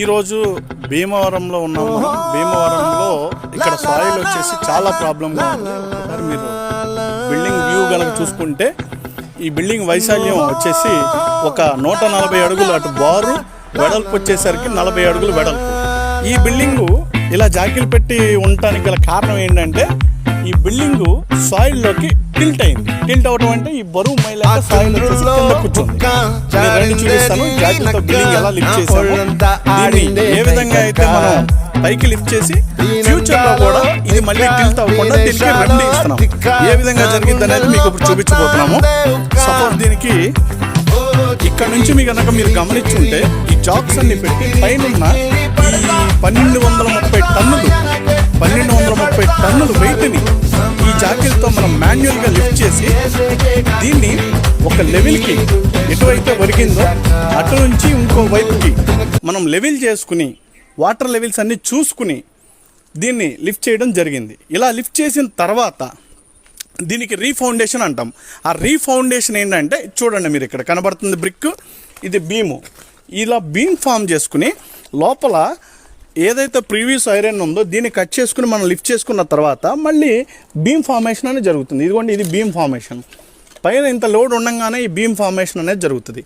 ఈరోజు భీమవరంలో ఉన్నాము. భీమవరంలో ఇక్కడ సాయిల్ వచ్చేసి చాలా ప్రాబ్లంగా ఉంది. ఒకసారి మీరు బిల్డింగ్ వ్యూ కనుక చూసుకుంటే ఈ బిల్డింగ్ వైశాల్యం వచ్చేసి ఒక 140 అడుగులు అటు బారు, వెడల్పు వచ్చేసరికి 40 అడుగులు వెడల్పు. ఈ బిల్డింగు ఇలా జాకీలు పెట్టి ఉండటానికి గల కారణం ఏంటంటే ఈ బిల్డింగు సాయిల్లోకి టిల్ట్ అయింది. టిల్ట్ అవడం అంటే ఈ బరువు మైలేక సాయిల్ వచ్చేసి కింద కూర్చుంది. నేను రెండు చూపిస్తాను జాకీలతో బిల్డింగ్ ఎలా లిఫ్ట్ చేసాము, దీన్ని ఏ విధంగా అయితే మనం పైకి లిఫ్ట్ చేసి ఫ్యూచర్ లో కూడా ఇది మళ్ళీ టిల్ట్ అవ్వకుండా దీనికి రెమెడీ ఇస్తున్నాం. ఏ విధంగా జరిగింది అనేది మీకు ఇప్పుడు చూపించబోతున్నాము. సపోజ్ దీనికి ఇక్కడ నుంచి మీ కనుక మీరు గమనించుంటే ఈ జాక్స్ అన్ని పెట్టి పైన ఈ 1230 టన్నులు వెయిట్ని ఈ జాకీలతో మనం మాన్యువల్గా లిఫ్ట్ చేసి దీన్ని ఒక లెవెల్కి ఎటువైతే ఒరిగిందో అటు నుంచి ఇంకో వైపుకి మనం లెవెల్ చేసుకుని వాటర్ లెవెల్స్ అన్నీ చూసుకుని దీన్ని లిఫ్ట్ చేయడం జరిగింది. ఇలా లిఫ్ట్ చేసిన తర్వాత దీనికి రీఫౌండేషన్ అంటాం. ఆ రీఫౌండేషన్ ఏంటంటే చూడండి, మీరు ఇక్కడ కనబడుతుంది బ్రిక్, ఇది బీము. ఇలా బీమ్ ఫామ్ చేసుకుని లోపల ఏదైతే ప్రీవియస్ ఐరన్ ఉందో దీన్ని కట్ చేసుకుని మనం లిఫ్ట్ చేసుకున్న తర్వాత మళ్ళీ బీమ్ ఫార్మేషన్ అనేది జరుగుతుంది. ఇదిగోండి, ఇది బీమ్ ఫార్మేషన్. పైన ఇంత లోడ్ ఉండగానే ఈ బీమ్ ఫార్మేషన్ అనేది జరుగుతుంది.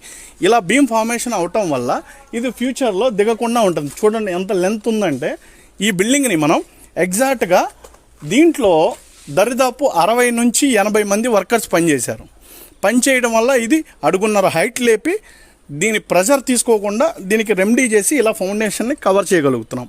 ఇలా బీమ్ ఫార్మేషన్ అవటం వల్ల ఇది ఫ్యూచర్లో దిగకుండా ఉంటుంది. చూడండి ఎంత లెంత్ ఉందంటే ఈ బిల్డింగ్ని మనం ఎగ్జాక్ట్గా దీంట్లో దరిదాపు 60 నుంచి 80 మంది వర్కర్స్ పనిచేశారు. పనిచేయడం వల్ల ఇది అడుగున్నర హైట్ లేపి దీని ప్రెషర్ తీసుకోకుండా దీనికి రెమెడీ చేసి ఇలా ఫౌండేషన్ని కవర్ చేయగలుగుతున్నాం.